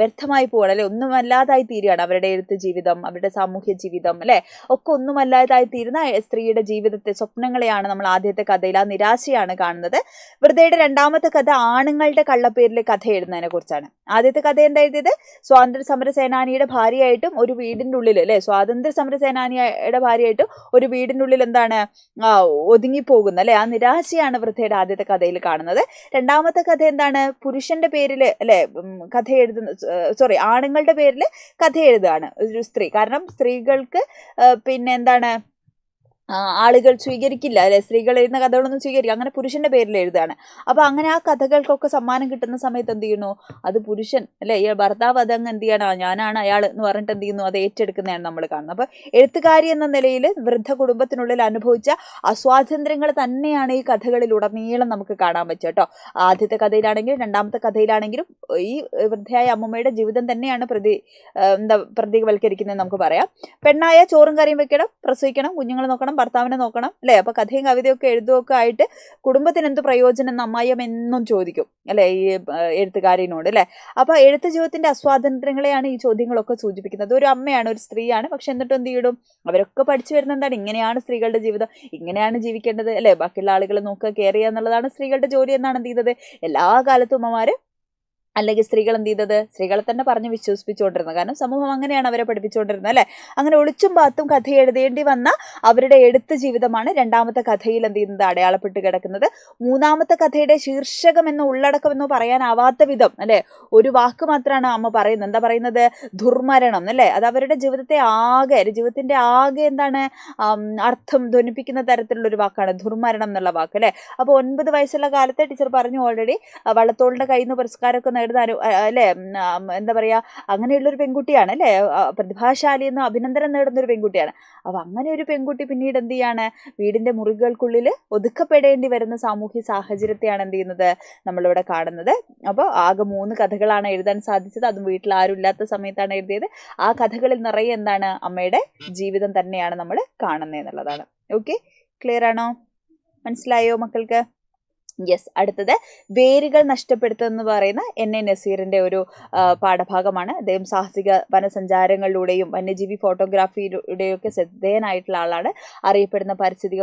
വ്യർത്ഥമായി പോവാണ് അല്ലെ, ഒന്നുമല്ലാതായി തീരുകയാണ്. അവരുടെ എഴുത്ത് ജീവിതം, അവരുടെ സാമൂഹ്യ ജീവിതം അല്ലെ ഒക്കെ ഒന്നുമല്ലാതായി തീരുന്ന സ്ത്രീയുടെ ജീവിതത്തെ, സ്വപ്നങ്ങളെയാണ് നമ്മൾ ആദ്യത്തെ കഥയിൽ ആ നിരാശയാണ് കാണുന്നത്. വൃദ്ധയുടെ രണ്ടാമത്തെ കഥ ആണുങ്ങളുടെ കള്ളപ്പേരിലെ കഥ എഴുതുന്നതിനെ കുറിച്ചാണ്. ആദ്യത്തെ കഥ എന്താ എഴുതിയത്, സ്വാതന്ത്ര്യ സമര സേനാനിയുടെ ഭാര്യയായിട്ടും ഒരു വീടിൻ്റെ ഉള്ളിൽ അല്ലെ, സ്വാതന്ത്ര്യ സമര സേനാനിയുടെ ഭാര്യയായിട്ട് ഒരു വീടിൻ്റെ ഉള്ളിൽ എന്താണ് ഒതുങ്ങിപ്പോകുന്ന അല്ലെ, ആ നിരാശയാണ് വൃദ്ധയുടെ ആദ്യത്തെ കഥയിൽ കാണുന്നത്. രണ്ടാമത്തെ കഥ എന്താണ്, പുരുഷന്റെ പേരിൽ അല്ലെ കഥ എഴുതുന്ന, ആണുങ്ങളുടെ പേരിൽ കഥ എഴുതുകയാണ് ഒരു സ്ത്രീ. കാരണം സ്ത്രീകൾക്ക് പിന്നെ എന്താണ് ആളുകൾ സ്വീകരിക്കില്ല അല്ലെ, സ്ത്രീകൾ എഴുതുന്ന കഥകളൊന്നും സ്വീകരിക്കുക, അങ്ങനെ പുരുഷന്റെ പേരിൽ എഴുതുകയാണ്. അപ്പോൾ അങ്ങനെ ആ കഥകൾക്കൊക്കെ സമ്മാനം കിട്ടുന്ന സമയത്ത് എന്ത് ചെയ്യുന്നു, അത് പുരുഷൻ അല്ലെ, ഈ ഭർത്താവ് അതങ്ങ് എന്ത് ചെയ്യണം, ഞാനാണ് അയാൾ എന്ന് പറഞ്ഞിട്ട് എന്ത് ചെയ്യുന്നു, അത് ഏറ്റെടുക്കുന്നതാണ് നമ്മൾ കാണുന്നത്. അപ്പോൾ എഴുത്തുകാരി എന്ന നിലയിൽ വൃദ്ധ കുടുംബത്തിനുള്ളിൽ അനുഭവിച്ച അസ്വാതന്ത്ര്യങ്ങൾ തന്നെയാണ് ഈ കഥകളിൽ ഉടനീളം നമുക്ക് കാണാൻ പറ്റുക കേട്ടോ. ആദ്യത്തെ കഥയിലാണെങ്കിലും രണ്ടാമത്തെ കഥയിലാണെങ്കിലും ഈ വൃദ്ധയായ അമ്മമ്മയുടെ ജീവിതം തന്നെയാണ് പ്രതീകവൽക്കരിക്കുന്നത് നമുക്ക് പറയാം. പെണ്ണായ ചോറും കറിയും വെക്കണം, പ്രസവിക്കണം, കുഞ്ഞുങ്ങൾ നോക്കണം, ഭർത്താവിനെ നോക്കണം അല്ലെ. അപ്പൊ കഥയും കവിതയൊക്കെ എഴുതുകയൊക്കെ ആയിട്ട് കുടുംബത്തിന് എന്ത് പ്രയോജനം എന്ന് അമ്മായിയമ്മ എന്നും ചോദിക്കും അല്ലെ ഈ എഴുത്തുകാരിനോട് അല്ലെ. അപ്പൊ എഴുത്ത് ജീവിതത്തിന്റെ അസ്വാതന്ത്ര്യങ്ങളെയാണ് ഈ ചോദ്യങ്ങളൊക്കെ സൂചിപ്പിക്കുന്നത്. ഒരു അമ്മയാണ്, ഒരു സ്ത്രീയാണ്, പക്ഷെ എന്നിട്ടും എന്ത് ചെയ്യും, അവരൊക്കെ പഠിച്ചു വരുന്ന എന്താണ്, ഇങ്ങനെയാണ് സ്ത്രീകളുടെ ജീവിതം, ഇങ്ങനെയാണ് ജീവിക്കേണ്ടത് അല്ലെ, ബാക്കിയുള്ള ആളുകൾ നോക്കുക, കെയർ ചെയ്യുക എന്നുള്ളതാണ് സ്ത്രീകളുടെ ജോലി എന്നാണ് എന്ത് ചെയ്തത് എല്ലാ കാലത്തും അമ്മമാര് അല്ലെങ്കിൽ സ്ത്രീകൾ എന്ത് ചെയ്തത്, സ്ത്രീകളെ തന്നെ പറഞ്ഞ് വിശ്വസിപ്പിച്ചുകൊണ്ടിരുന്നത്. കാരണം സമൂഹം അങ്ങനെയാണ് അവരെ പഠിപ്പിച്ചുകൊണ്ടിരുന്നത് അല്ലെ. അങ്ങനെ ഒളിച്ചും പാത്തും കഥ എഴുതേണ്ടി വന്ന അവരുടെ എഴുത്ത് ജീവിതമാണ് രണ്ടാമത്തെ കഥയിൽ എന്ത് ചെയ്യുന്നത്, അടയാളപ്പെട്ട് കിടക്കുന്നത്. മൂന്നാമത്തെ കഥയുടെ ശീർഷകം എന്നോ ഉള്ളടക്കം എന്നോ പറയാനാവാത്ത വിധം അല്ലെ ഒരു വാക്ക് മാത്രമാണ് അമ്മ പറയുന്നത്. എന്താ പറയുന്നത്, ദുർമരണം അല്ലെ. അത് അവരുടെ ജീവിതത്തിന്റെ ആകെ എന്താണ് അർത്ഥം ധ്വനിപ്പിക്കുന്ന തരത്തിലുള്ള ഒരു വാക്കാണ് ദുർമരണം എന്നുള്ള വാക്ക് അല്ലെ. അപ്പോൾ 9 വയസ്സുള്ള കാലത്തെ ടീച്ചർ പറഞ്ഞു ഓൾറെഡി, വള്ളത്തോളിന്റെ കയ്യിൽ നിന്ന് പുരസ്കാരമൊക്കെ നേടുന്ന നേടുന്ന അല്ലേ എന്താ പറയുക, അങ്ങനെയുള്ളൊരു പെൺകുട്ടിയാണ് അല്ലേ, പ്രതിഭാശാലി എന്ന അഭിനന്ദനം നേടുന്ന ഒരു പെൺകുട്ടിയാണ്. അപ്പോൾ അങ്ങനെ ഒരു പെൺകുട്ടി പിന്നീട് എന്ത് ചെയ്യാണ്, വീടിൻ്റെ മുറികൾക്കുള്ളിൽ ഒതുക്കപ്പെടേണ്ടി വരുന്ന സാമൂഹ്യ സാഹചര്യത്തെയാണ് എന്ത് ചെയ്യുന്നത്, നമ്മളിവിടെ കാണുന്നത്. അപ്പോൾ ആകെ 3 കഥകളാണ് എഴുതാൻ സാധിച്ചത്, അതും വീട്ടിൽ ആരും ഇല്ലാത്ത സമയത്താണ് എഴുതിയത്. ആ കഥകളിൽ നിറയെ എന്താണ്, അമ്മയുടെ ജീവിതം തന്നെയാണ് നമ്മൾ കാണുന്നത് എന്നുള്ളതാണ്. ഓക്കെ, ക്ലിയർ ആണോ? മനസ്സിലായോ മക്കൾക്ക്? യെസ്. അടുത്തത് വേരുകൾ നഷ്ടപ്പെടുത്തുമെന്ന് പറയുന്ന NA നസീറിൻ്റെ ഒരു പാഠഭാഗമാണ്. അദ്ദേഹം സാഹസിക വനസഞ്ചാരങ്ങളിലൂടെയും വന്യജീവി ഫോട്ടോഗ്രാഫിയിലൂടെയും ഒക്കെ ശ്രദ്ധേയനായിട്ടുള്ള ആളാണ്. അറിയപ്പെടുന്ന പാരിസ്ഥിതിക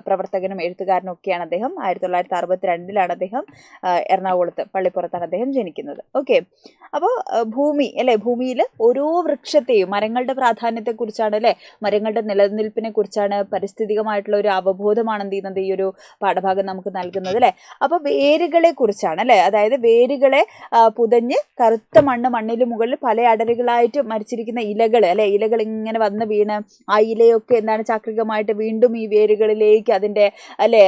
പ്രവർത്തകനും എഴുത്തുകാരനും ഒക്കെയാണ് അദ്ദേഹം. 1962 അദ്ദേഹം എറണാകുളത്ത് പള്ളിപ്പുറത്താണ് അദ്ദേഹം ജനിക്കുന്നത്. ഓക്കെ, അപ്പോൾ ഭൂമി അല്ലേ, ഭൂമിയിൽ ഓരോ വൃക്ഷത്തെയും, മരങ്ങളുടെ പ്രാധാന്യത്തെക്കുറിച്ചാണ് അല്ലേ, മരങ്ങളുടെ നിലനിൽപ്പിനെ കുറിച്ചാണ്, പരിസ്ഥിതികമായിട്ടുള്ള ഒരു അവബോധമാണ് എന്ത് ചെയ്യുന്നത് ഈ ഒരു പാഠഭാഗം നമുക്ക് നൽകുന്നത് അല്ലേ. അപ്പോൾ വേരുകളെ കുറിച്ചാണ് അല്ലേ, അതായത് വേരുകളെ പുതഞ്ഞ് കറുത്ത മണ്ണിന് മുകളിൽ പല അടരുകളായിട്ട് മരിച്ചിരിക്കുന്ന ഇലകൾ അല്ലെ, ഇലകൾ ഇങ്ങനെ വന്ന് വീണ് ആ ഇലയൊക്കെ എന്താണ് ചാക്രികമായിട്ട് വീണ്ടും ഈ വേരുകളിലേക്ക് അതിൻ്റെ അല്ലേ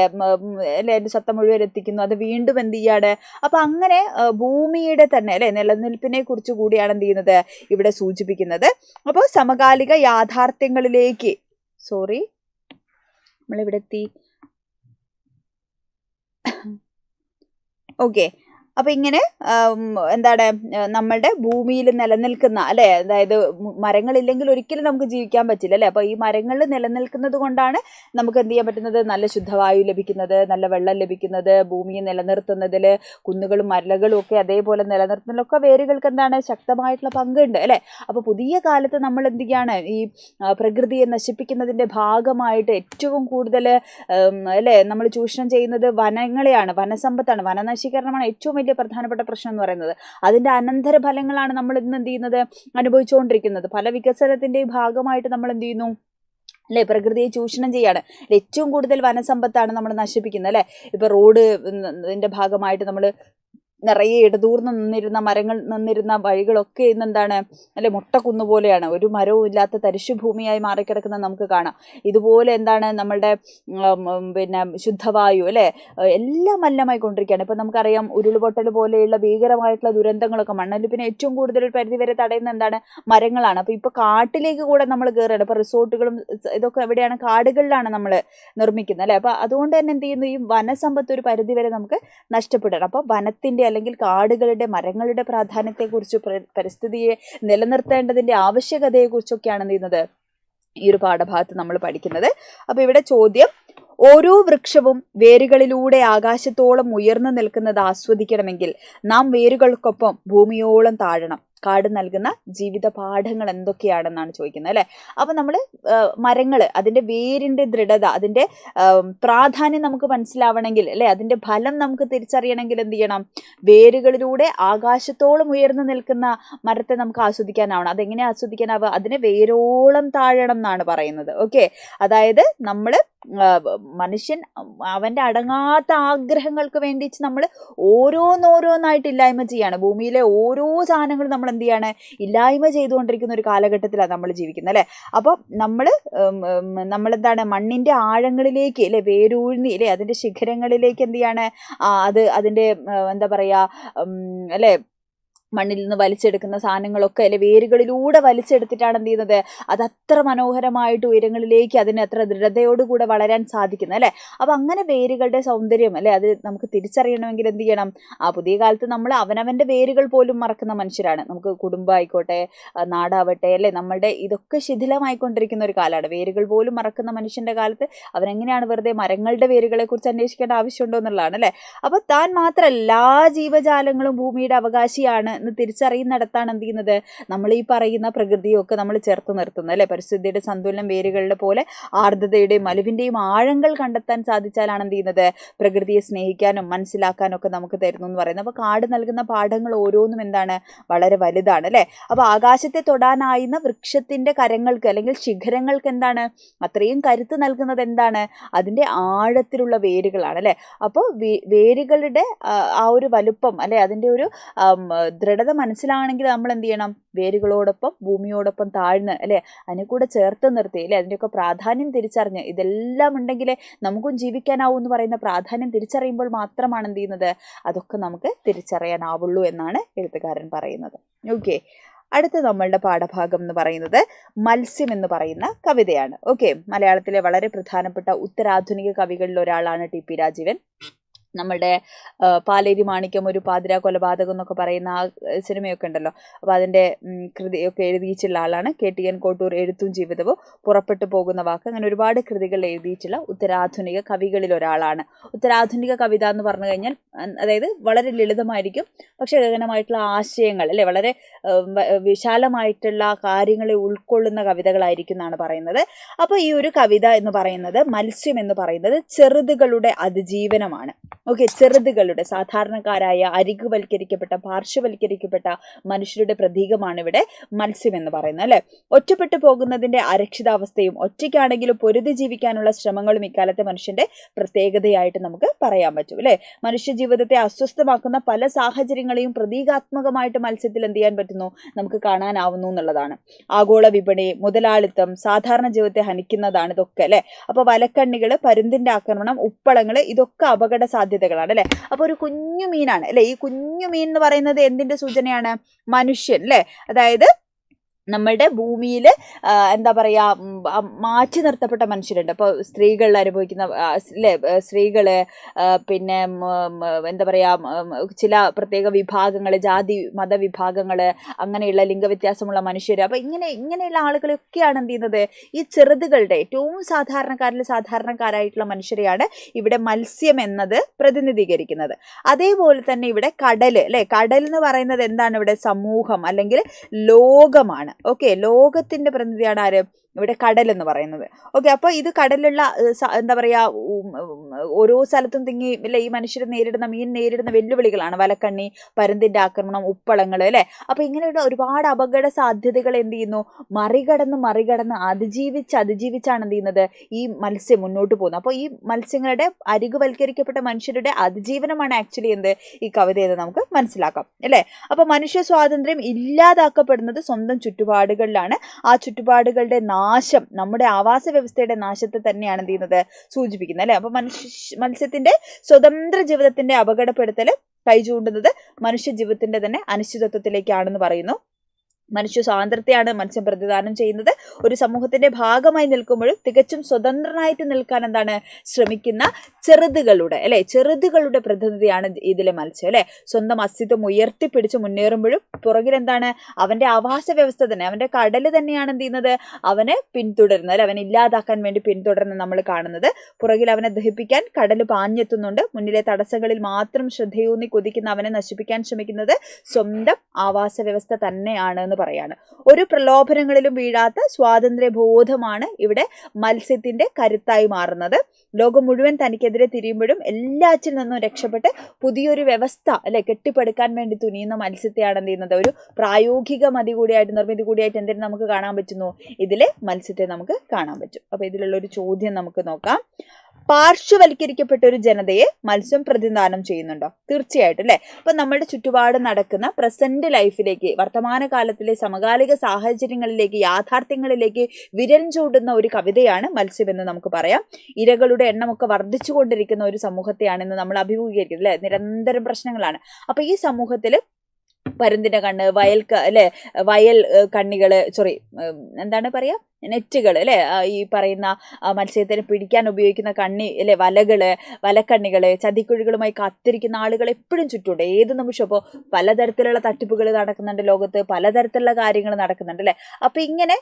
അതിൻ്റെ സത്ത മുഴുവൻ എത്തിക്കുന്നു. അത് വീണ്ടും എന്ത് ചെയ്യാണ്. അപ്പം അങ്ങനെ ഭൂമിയുടെ തന്നെ അല്ലെ നിലനിൽപ്പിനെ കുറിച്ച് കൂടിയാണ് എന്ത് ചെയ്യുന്നത് ഇവിടെ സൂചിപ്പിക്കുന്നത്. അപ്പോൾ സമകാലിക യാഥാർത്ഥ്യങ്ങളിലേക്ക് നമ്മളിവിടെ എത്തി. ഓക്കെ, അപ്പം ഇങ്ങനെ എന്താണ് നമ്മളുടെ ഭൂമിയിൽ നിലനിൽക്കുന്ന അല്ലേ, അതായത് മരങ്ങളില്ലെങ്കിൽ ഒരിക്കലും നമുക്ക് ജീവിക്കാൻ പറ്റില്ല അല്ലേ. അപ്പോൾ ഈ മരങ്ങൾ നിലനിൽക്കുന്നത് കൊണ്ടാണ് നമുക്ക് എന്ത് ചെയ്യാൻ പറ്റുന്നത്, നല്ല ശുദ്ധവായു ലഭിക്കുന്നത്, നല്ല വെള്ളം ലഭിക്കുന്നത്, ഭൂമിയെ നിലനിർത്തുന്നതിൽ കുന്നുകളും മരകളും ഒക്കെ അതേപോലെ നിലനിർത്തുന്നതിലൊക്കെ വേരുകൾക്ക് എന്താണ് ശക്തമായിട്ടുള്ള പങ്കുണ്ട് അല്ലേ. അപ്പോൾ പുതിയ കാലത്ത് നമ്മൾ എന്ത് ചെയ്യാണ്, ഈ പ്രകൃതിയെ നശിപ്പിക്കുന്നതിൻ്റെ ഭാഗമായിട്ട് ഏറ്റവും കൂടുതൽ അല്ലേ നമ്മൾ ചൂഷണം ചെയ്യുന്നത് വനങ്ങളെയാണ്, വനസമ്പത്താണ്. വനനശീകരണമാണ് ഏറ്റവും വലിയ പ്രധാനപ്പെട്ട പ്രശ്നം എന്ന് പറയുന്നത്. അതിൻ്റെ അനന്തരഫലങ്ങളാണ് നമ്മൾ ഇന്ന് എന്ത് ചെയ്യുന്നത്, അനുഭവിച്ചുകൊണ്ടിരിക്കുന്നത്. പല വികസനത്തിൻ്റെയും ഭാഗമായിട്ട് നമ്മൾ എന്ത് ചെയ്യുന്നു അല്ലേ, പ്രകൃതിയെ ചൂഷണം ചെയ്യാണ്. ഏറ്റവും കൂടുതൽ വനസമ്പത്താണ് നമ്മൾ നശിപ്പിക്കുന്നത് അല്ലേ. ഇപ്പോൾ റോഡിൻ്റെ ഭാഗമായിട്ട് നമ്മൾ നിറയെ ഇടതൂർന്ന് നിന്നിരുന്ന വഴികളൊക്കെ ഇന്നെന്താണ് അല്ലെ മുട്ടക്കുന്ന് പോലെയാണ്, ഒരു മരവും ഇല്ലാത്ത തരിശുഭൂമിയായി മാറിക്കിടക്കുന്ന നമുക്ക് കാണാം. ഇതുപോലെ എന്താണ് നമ്മളുടെ ശുദ്ധവായു അല്ലേ എല്ലാം മലിനമായി കൊണ്ടിരിക്കുകയാണ്. ഇപ്പം നമുക്കറിയാം ഉരുൾപൊട്ടൽ പോലെയുള്ള ഭീകരമായിട്ടുള്ള ദുരന്തങ്ങളൊക്കെ, മണ്ണൊലിപ്പിനെ ഏറ്റവും കൂടുതൽ ഒരു പരിധി വരെ തടയുന്ന എന്താണ്, മരങ്ങളാണ്. അപ്പോൾ ഇപ്പോൾ കാട്ടിലേക്ക് കൂടെ നമ്മൾ കയറുകയാണ്. ഇപ്പോൾ റിസോർട്ടുകളും ഇതൊക്കെ എവിടെയാണ്, കാടുകളിലാണ് നമ്മൾ നിർമ്മിക്കുന്നത് അല്ലേ. അപ്പോൾ അതുകൊണ്ട് തന്നെ എന്ത് ചെയ്യുന്നു, ഈ വനസമ്പത്ത് ഒരു പരിധി വരെ നമുക്ക് നഷ്ടപ്പെടണം. അപ്പോൾ വനത്തിൻ്റെ അല്ലെങ്കിൽ കാടുകളുടെ മരങ്ങളുടെ പ്രാധാന്യത്തെക്കുറിച്ച്, പരിസ്ഥിതിയെ നിലനിർത്തേണ്ടതിൻ്റെ ആവശ്യകതയെക്കുറിച്ചൊക്കെയാണ് എന്ത് ചെയ്യുന്നത് ഈ ഒരു പാഠഭാഗത്ത് നമ്മൾ പഠിക്കുന്നത്. അപ്പോൾ ഇവിടെ ചോദ്യം, ഓരോ വൃക്ഷവും വേരുകളിലൂടെ ആകാശത്തോളം ഉയർന്നു നിൽക്കുന്നത് ആസ്വദിക്കണമെങ്കിൽ നാം വേരുകൾക്കൊപ്പം ഭൂമിയോളം താഴണം. കാട് നൽകുന്ന ജീവിത പാഠങ്ങൾ എന്തൊക്കെയാണെന്നാണ് ചോദിക്കുന്നത് അല്ലേ. അപ്പം നമ്മൾ മരങ്ങൾ, അതിൻ്റെ വേരിൻ്റെ ദൃഢത, അതിൻ്റെ പ്രാധാന്യം നമുക്ക് മനസ്സിലാവണമെങ്കിൽ അല്ലേ, അതിൻ്റെ ഫലം നമുക്ക് തിരിച്ചറിയണമെങ്കിൽ എന്ത് ചെയ്യണം, വേരുകളിലൂടെ ആകാശത്തോളം ഉയർന്നു നിൽക്കുന്ന മരത്തെ നമുക്ക് ആസ്വദിക്കാനാവണം. അതെങ്ങനെ ആസ്വദിക്കാനാവുക, അതിനെ വേരോളം താഴണം എന്നാണ് പറയുന്നത്. ഓക്കെ, അതായത് നമ്മൾ മനുഷ്യൻ അവൻ്റെ അടങ്ങാത്ത ആഗ്രഹങ്ങൾക്ക് വേണ്ടി നമ്മൾ ഓരോന്നായിട്ട് ഇല്ലായ്മ ചെയ്യാണ്. ഭൂമിയിലെ ഓരോ സാധനങ്ങളും നമ്മൾ എന്ത് ചെയ്യാണ്, ഇല്ലായ്മ ചെയ്തുകൊണ്ടിരിക്കുന്ന ഒരു കാലഘട്ടത്തിലാണ് നമ്മൾ ജീവിക്കുന്നത് അല്ലേ. അപ്പോൾ നമ്മളെന്താണ് മണ്ണിൻ്റെ ആഴങ്ങളിലേക്ക് അല്ലേ വേരൂഴ്ന്നി അല്ലേ അതിൻ്റെ ശിഖരങ്ങളിലേക്ക് എന്ത് ചെയ്യാണ്, അതിൻ്റെ എന്താ പറയുക അല്ലേ മണ്ണിൽ നിന്ന് വലിച്ചെടുക്കുന്ന സാധനങ്ങളൊക്കെ അല്ലെ വേരുകളിലൂടെ വലിച്ചെടുത്തിട്ടാണ് എന്ത് ചെയ്യുന്നത്, അതത്ര മനോഹരമായിട്ട് ഉയരങ്ങളിലേക്ക് അതിന് അത്ര ദൃഢതയോടുകൂടെ വളരാൻ സാധിക്കുന്നത് അല്ലേ. അപ്പം അങ്ങനെ വേരുകളുടെ സൗന്ദര്യം അല്ലെ അത് നമുക്ക് തിരിച്ചറിയണമെങ്കിൽ എന്ത് ചെയ്യണം, പുതിയ കാലത്ത് നമ്മൾ അവനവൻ്റെ വേരുകൾ പോലും മറക്കുന്ന മനുഷ്യരാണ്. നമുക്ക് കുടുംബമായിക്കോട്ടെ, നാടാവട്ടെ അല്ലേ, നമ്മളുടെ ഇതൊക്കെ ശിഥിലമായിക്കൊണ്ടിരിക്കുന്ന ഒരു കാലമാണ്. വേരുകൾ പോലും മറക്കുന്ന മനുഷ്യൻ്റെ കാലത്ത് അവനെങ്ങനെയാണ് വെറുതെ മരങ്ങളുടെ വേരുകളെ കുറിച്ച് അന്വേഷിക്കേണ്ട ആവശ്യമുണ്ടോ എന്നുള്ളതാണ് അല്ലേ. അപ്പോൾ താൻ മാത്രമല്ല എല്ലാ ജീവജാലങ്ങളും ഭൂമിയുടെ അവകാശിയാണ് എന്ന് തിരിച്ചറിയുന്നിടത്താണ് എന്ത് ചെയ്യുന്നത്, നമ്മൾ ഈ പറയുന്ന പ്രകൃതിയൊക്കെ നമ്മൾ ചേർത്ത് നിർത്തുന്നത് അല്ലേ. പരിസ്ഥിതിയുടെ സന്തുലനം വേരുകളുടെ പോലെ ആർദ്രതയുടെയും അലിവിൻ്റെയും ആഴങ്ങൾ കണ്ടെത്താൻ സാധിച്ചാലാണ് എന്ത് ചെയ്യുന്നത്, പ്രകൃതിയെ സ്നേഹിക്കാനും മനസ്സിലാക്കാനും ഒക്കെ നമുക്ക് തരുന്നു എന്ന് പറയുന്നത്. അപ്പോൾ കാട് നൽകുന്ന പാഠങ്ങൾ ഓരോന്നും എന്താണ്, വളരെ വലുതാണ് അല്ലേ. അപ്പോൾ ആകാശത്തെ തൊടാനായിരുന്ന വൃക്ഷത്തിൻ്റെ കരങ്ങൾക്ക് അല്ലെങ്കിൽ ശിഖരങ്ങൾക്ക് എന്താണ് അത്രയും കരുത്ത് നൽകുന്നത് എന്താണ്, അതിൻ്റെ ആഴത്തിലുള്ള വേരുകളാണ് അല്ലേ. അപ്പോൾ വേരുകളുടെ ആ ഒരു വലുപ്പം അല്ലെ അതിൻ്റെ ഒരു ദൃഢത മനസ്സിലാണെങ്കിൽ നമ്മൾ എന്ത് ചെയ്യണം? വേരുകളോടൊപ്പം ഭൂമിയോടൊപ്പം താഴ്ന്ന് അല്ലെ അതിനെ കൂടെ ചേർത്ത് നിർത്തി അല്ലെ അതിൻ്റെയൊക്കെ പ്രാധാന്യം തിരിച്ചറിഞ്ഞ് ഇതെല്ലാം ഉണ്ടെങ്കിലേ നമുക്കും ജീവിക്കാനാവൂ എന്ന് പറയുന്ന പ്രാധാന്യം തിരിച്ചറിയുമ്പോൾ മാത്രമാണ് എന്ത് ചെയ്യുന്നത്? അതൊക്കെ നമുക്ക് തിരിച്ചറിയാനാവുള്ളൂ എന്നാണ് എഴുത്തുകാരൻ പറയുന്നത്. ഓക്കെ, അടുത്ത നമ്മളുടെ പാഠഭാഗം എന്ന് പറയുന്നത് മത്സ്യം എന്ന് പറയുന്ന കവിതയാണ്. ഓക്കെ, മലയാളത്തിലെ വളരെ പ്രധാനപ്പെട്ട ഉത്തരാധുനിക കവികളിൽ ഒരാളാണ് ടി.പി. രാജീവൻ. നമ്മളുടെ പാലേരി മാണിക്യം ഒരു പാതിരാ കൊലപാതകം എന്നൊക്കെ പറയുന്ന ആ സിനിമയൊക്കെ ഉണ്ടല്ലോ, അപ്പോൾ അതിൻ്റെ കൃതിയൊക്കെ എഴുതിയിട്ടുള്ള ആളാണ്. KTN കോട്ടൂർ എഴുത്തും ജീവിതവും, പുറപ്പെട്ടു പോകുന്ന വാക്ക്, അങ്ങനെ ഒരുപാട് കൃതികൾ എഴുതിയിട്ടുള്ള ഉത്തരാധുനിക കവികളിൽ ഒരാളാണ്. ഉത്തരാധുനിക കവിത എന്ന് പറഞ്ഞു കഴിഞ്ഞാൽ അതായത് വളരെ ലളിതമായിരിക്കും, പക്ഷെ ഗഹനമായിട്ടുള്ള ആശയങ്ങൾ അല്ലെ വളരെ വിശാലമായിട്ടുള്ള കാര്യങ്ങളെ ഉൾക്കൊള്ളുന്ന കവിതകളായിരിക്കും എന്നാണ് പറയുന്നത്. അപ്പോൾ ഈ ഒരു കവിത എന്ന് പറയുന്നത് മത്സ്യം എന്ന് പറയുന്നത് ചെറുതുകളുടെ അതിജീവനമാണ്. ഓക്കെ, ചെറുതുകളുടെ സാധാരണക്കാരായ അരികുവൽക്കരിക്കപ്പെട്ട പാർശ്വവൽക്കരിക്കപ്പെട്ട മനുഷ്യരുടെ പ്രതീകമാണ് ഇവിടെ മത്സ്യം എന്ന് പറയുന്നത് അല്ലെ. ഒറ്റപ്പെട്ടു പോകുന്നതിന്റെ അരക്ഷിതാവസ്ഥയും ഒറ്റയ്ക്കാണെങ്കിലും പൊരുതി ജീവിക്കാനുള്ള ശ്രമങ്ങളും ഇക്കാലത്തെ മനുഷ്യന്റെ പ്രത്യേകതയായിട്ട് നമുക്ക് പറയാൻ പറ്റും അല്ലെ. മനുഷ്യ ജീവിതത്തെ അസ്വസ്ഥമാക്കുന്ന പല സാഹചര്യങ്ങളെയും പ്രതീകാത്മകമായിട്ട് മത്സ്യത്തിൽ എന്ത് ചെയ്യാൻ പറ്റുന്നു? നമുക്ക് കാണാനാവുന്നു എന്നുള്ളതാണ്. ആഗോള വിപണി, മുതലാളിത്തം, സാധാരണ ജീവിതത്തെ ഹനിക്കുന്നതാണ് ഇതൊക്കെ അല്ലെ. അപ്പൊ വലക്കണ്ണികള്, പരുന്തിന്റെ ആക്രമണം, ഉപ്പളങ്ങള്, ഇതൊക്കെ അപകട സാധ്യതകളാണ് അല്ലെ. അപ്പൊ ഒരു കുഞ്ഞു മീനാണ് അല്ലെ. ഈ കുഞ്ഞു മീൻ എന്ന് പറയുന്നത് എന്തിന്റെ സൂചനയാണ്? മനുഷ്യൻ അല്ലെ. അതായത് നമ്മളുടെ ഭൂമിയിൽ എന്താ പറയുക മാറ്റി നിർത്തപ്പെട്ട മനുഷ്യരുണ്ട്. അപ്പോൾ സ്ത്രീകൾ അനുഭവിക്കുന്ന അല്ലേ, സ്ത്രീകള്, പിന്നെ എന്താ പറയുക ചില പ്രത്യേക വിഭാഗങ്ങൾ, ജാതി മതവിഭാഗങ്ങൾ, അങ്ങനെയുള്ള ലിംഗവ്യത്യാസമുള്ള മനുഷ്യർ. അപ്പോൾ ഇങ്ങനെയുള്ള ആളുകളൊക്കെയാണ് എന്ത് ചെയ്യുന്നത്? ഈ ചെറുതുകളുടെ ഏറ്റവും സാധാരണക്കാരായിട്ടുള്ള മനുഷ്യരെയാണ് ഇവിടെ മത്സ്യം എന്നത് പ്രതിനിധീകരിക്കുന്നത്. അതേപോലെ തന്നെ ഇവിടെ കടൽ അല്ലെ. കടൽ എന്ന് പറയുന്നത് എന്താണ്? ഇവിടെ സമൂഹം അല്ലെങ്കിൽ ലോകമാണ്. ഓക്കെ, ലോകത്തിന്റെ പ്രതിനിധിയാണ് ആര്? ഇവിടെ കടൽ എന്ന് പറയുന്നത്. ഓക്കെ, അപ്പോൾ ഇത് കടലുള്ള എന്താ പറയുക ഓരോ സ്ഥലത്തും തിങ്ങി അല്ലെ ഈ മനുഷ്യർ മീൻ നേരിടുന്ന വെല്ലുവിളികളാണ്. വലക്കണ്ണി, പരുന്തിന്റെ ആക്രമണം, ഉപ്പളങ്ങൾ അല്ലെ. അപ്പൊ ഇങ്ങനെയുള്ള ഒരുപാട് അപകട സാധ്യതകൾ എന്ത് ചെയ്യുന്നു? മറികടന്ന് അതിജീവിച്ചാണ് എന്ത് ചെയ്യുന്നത്? ഈ മത്സ്യം മുന്നോട്ട് പോകുന്നത്. അപ്പോൾ ഈ മത്സ്യങ്ങളുടെ അരികുവൽക്കരിക്കപ്പെട്ട മനുഷ്യരുടെ അതിജീവനമാണ് ആക്ച്വലി ഈ കവിത എന്ന് നമുക്ക് മനസ്സിലാക്കാം അല്ലെ. അപ്പൊ മനുഷ്യ സ്വാതന്ത്ര്യം ഇല്ലാതാക്കപ്പെടുന്നത് സ്വന്തം ചുറ്റുപാടുകളിലാണ്. ആ ചുറ്റുപാടുകളുടെ നാശം നമ്മുടെ ആവാസ വ്യവസ്ഥയുടെ നാശത്തെ തന്നെയാണ് എന്ത് ചെയ്യുന്നത്? സൂചിപ്പിക്കുന്നത് അല്ലെ. അപ്പൊ മത്സ്യത്തിന്റെ സ്വതന്ത്ര ജീവിതത്തിന്റെ അപകടപ്പെടുത്തല് കൈചൂണ്ടുന്നത് മനുഷ്യ ജീവിതത്തിന്റെ തന്നെ അനിശ്ചിതത്വത്തിലേക്കാണെന്ന് പറയുന്നു. മനുഷ്യ സ്വാതന്ത്ര്യത്തെയാണ് മത്സ്യം പ്രതിദാനം ചെയ്യുന്നത്. ഒരു സമൂഹത്തിന്റെ ഭാഗമായി നിൽക്കുമ്പോഴും തികച്ചും സ്വതന്ത്രനായിട്ട് നിൽക്കാൻ എന്താണ് ശ്രമിക്കുന്ന ചെറുതുകളുടെ പ്രതിനിധിയാണ് ഇതിലെ മത്സ്യം അല്ലെ. സ്വന്തം അസ്തിത്വം ഉയർത്തിപ്പിടിച്ച് മുന്നേറുമ്പോഴും പുറകിൽ എന്താണ്? അവന്റെ ആവാസ വ്യവസ്ഥ തന്നെ, അവന്റെ കടല് തന്നെയാണ് എന്ത് ചെയ്യുന്നത്? അവനെ പിന്തുടരുന്നത് അല്ലെ, അവനെ ഇല്ലാതാക്കാൻ വേണ്ടി പിന്തുടരുന്ന നമ്മൾ കാണുന്നത്. പുറകിൽ അവനെ ദഹിപ്പിക്കാൻ കടല് പാഞ്ഞെത്തുന്നുണ്ട്. മുന്നിലെ തടസ്സങ്ങളിൽ മാത്രം ശ്രദ്ധയൂന്നി കൊതിക്കുന്ന അവനെ നശിപ്പിക്കാൻ ശ്രമിക്കുന്നത് സ്വന്തം ആവാസ വ്യവസ്ഥ തന്നെയാണ് എന്ന് പറയാണ്. ഒരു പ്രലോഭനങ്ങളിലും വീഴാത്ത സ്വാതന്ത്ര്യ ബോധമാണ് ഇവിടെ മത്സ്യത്തിന്റെ കരുത്തായി മാറുന്നത്. ലോകം മുഴുവൻ തനിക്കെതിരെ തിരിയുമ്പോഴും എല്ലാറ്റിൽ നിന്നും രക്ഷപ്പെട്ട് പുതിയൊരു വ്യവസ്ഥ അല്ലെ കെട്ടിപ്പടുക്കാൻ വേണ്ടി തുനിയുന്ന മത്സ്യത്തെയാണ് എന്ത് ചെയ്യുന്നത്? ഒരു പ്രായോഗിക നിർമ്മിതി കൂടിയായിട്ട് എന്തിനും നമുക്ക് കാണാൻ പറ്റുന്നു? ഇതിലെ മത്സ്യത്തെ നമുക്ക് കാണാൻ പറ്റും. അപ്പൊ ഇതിലുള്ള ഒരു ചോദ്യം നമുക്ക് നോക്കാം. പാർശ്വവൽക്കരിക്കപ്പെട്ട ഒരു ജനതയെ മത്സ്യം പ്രതിനിധാനം ചെയ്യുന്നുണ്ടോ? തീർച്ചയായിട്ടും അല്ലെ. അപ്പൊ നമ്മുടെ ചുറ്റുപാട് നടക്കുന്ന പ്രസന്റ് ലൈഫിലേക്ക്, വർത്തമാനകാലത്തിലെ സമകാലിക സാഹചര്യങ്ങളിലേക്ക്, യാഥാർത്ഥ്യങ്ങളിലേക്ക് വിരൽ ചൂണ്ടുന്ന ഒരു കവിതയാണ് മത്സ്യം എന്ന് നമുക്ക് പറയാം. ഇരകളുടെ എണ്ണമൊക്കെ വർദ്ധിച്ചുകൊണ്ടിരിക്കുന്ന ഒരു സമൂഹത്തെയാണെന്ന് നമ്മൾ അഭിമുഖീകരിക്കുന്നത് അല്ലെ. നിരന്തരം പ്രശ്നങ്ങളാണ്. അപ്പൊ ഈ സമൂഹത്തിൽ പരുന്തിന്റെ കണ്ണ്, വയൽ കണ്ണികള്, എന്താണ് പറയാ, നെറ്റുകൾ അല്ലെ, ഈ പറയുന്ന മത്സ്യത്തിനെ പിടിക്കാൻ ഉപയോഗിക്കുന്ന വലക്കണ്ണികള്, ചതിക്കുഴികളുമായി കാത്തിരിക്കുന്ന ആളുകൾ എപ്പോഴും ചുറ്റുണ്ട് ഏത് നിമിഷം. അപ്പോൾ പലതരത്തിലുള്ള തട്ടിപ്പുകൾ നടക്കുന്നുണ്ട് ലോകത്ത്, പലതരത്തിലുള്ള കാര്യങ്ങൾ നടക്കുന്നുണ്ട് അല്ലെ. അപ്പൊ ഇങ്ങനെ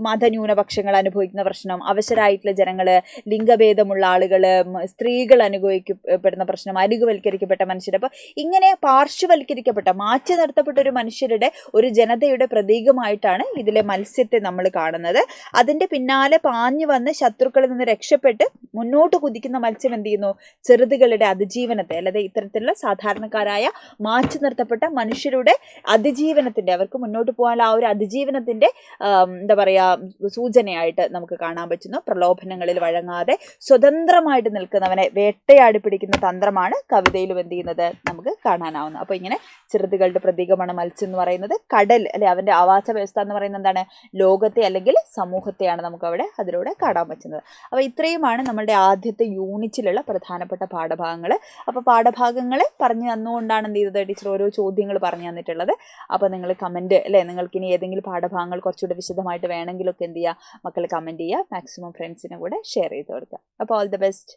മതന്യൂനപക്ഷങ്ങൾ അനുഭവിക്കുന്ന പ്രശ്നം, അവശരായിട്ടുള്ള ജനങ്ങള്, ലിംഗഭേദമുള്ള ആളുകള്, സ്ത്രീകൾ അനുഭവിക്കപ്പെടുന്ന പ്രശ്നം, അരികുവൽക്കരിക്കപ്പെട്ട മനുഷ്യർ. അപ്പൊ ഇങ്ങനെ പാർശ്വവൽക്കരിക്കപ്പെട്ട, മാറ്റി നിർത്തപ്പെട്ട ഒരു മനുഷ്യരുടെ, ഒരു ജനതയുടെ പ്രതീകമായിട്ടാണ് ഇതിലെ മത്സ്യത്തെ നമ്മൾ കാണുന്നത്. അതിൻ്റെ പിന്നാലെ പാഞ്ഞു വന്ന് ശത്രുക്കളിൽ നിന്ന് രക്ഷപ്പെട്ട് മുന്നോട്ട് കുതിക്കുന്ന മത്സ്യം എന്ത് ചെയ്യുന്നു? ചെറുതുകളുടെ അതിജീവനത്തെ, അല്ലാതെ ഇത്തരത്തിലുള്ള സാധാരണക്കാരായ മാറ്റി നിർത്തപ്പെട്ട മനുഷ്യരുടെ അതിജീവനത്തിൻ്റെ, അവർക്ക് മുന്നോട്ട് പോകാനുള്ള ആ ഒരു അതിജീവനത്തിൻ്റെ എന്താ പറയുക സൂചനയായിട്ട് നമുക്ക് കാണാൻ പറ്റുന്നു. പ്രലോഭനങ്ങളിൽ വഴങ്ങാതെ സ്വതന്ത്രമായിട്ട് നിൽക്കുന്നവനെ വേട്ടയാടി പിടിക്കുന്ന തന്ത്രമാണ് കവിതയിലും എന്ത് ചെയ്യുന്നത് നമുക്ക് കാണാനാവുന്നത്. അപ്പോൾ ഇങ്ങനെ ചെറുതുകളുടെ പ്രതീകമാണ് മത്സ്യം എന്ന് പറയുന്നത്. കടൽ അല്ലെ അവൻ്റെ ആവാസ വ്യവസ്ഥ എന്ന് പറയുന്നത് എന്താണ്? ലോകത്തെ അല്ലെങ്കിൽ സമൂഹത്തെയാണ് നമുക്ക് അവിടെ അതിലൂടെ കാണാൻ പറ്റുന്നത്. അപ്പോൾ ഇത്രയുമാണ് നമ്മളുടെ ആദ്യത്തെ യൂണിറ്റിലുള്ള പ്രധാനപ്പെട്ട പാഠഭാഗങ്ങൾ. അപ്പോൾ പാഠഭാഗങ്ങൾ പറഞ്ഞു തന്നുകൊണ്ടാണ് എന്ത് ചെയ്തത് ടീച്ചർ ഓരോ ചോദ്യങ്ങൾ പറഞ്ഞു തന്നിട്ടുള്ളത്. അപ്പോൾ നിങ്ങൾ കമൻറ്റ് അല്ലേ, നിങ്ങൾക്ക് ഇനി ഏതെങ്കിലും പാഠഭാഗങ്ങൾ കുറച്ചുകൂടി വിശദമായിട്ട് വേണമെങ്കിലൊക്കെ എന്ത് ചെയ്യുക, മക്കൾ കമൻറ്റ് ചെയ്യുക, മാക്സിമം ഫ്രണ്ട്സിനെ കൂടെ ഷെയർ ചെയ്ത് കൊടുക്കുക. അപ്പോൾ ഓൾ ദി ബെസ്റ്റ്.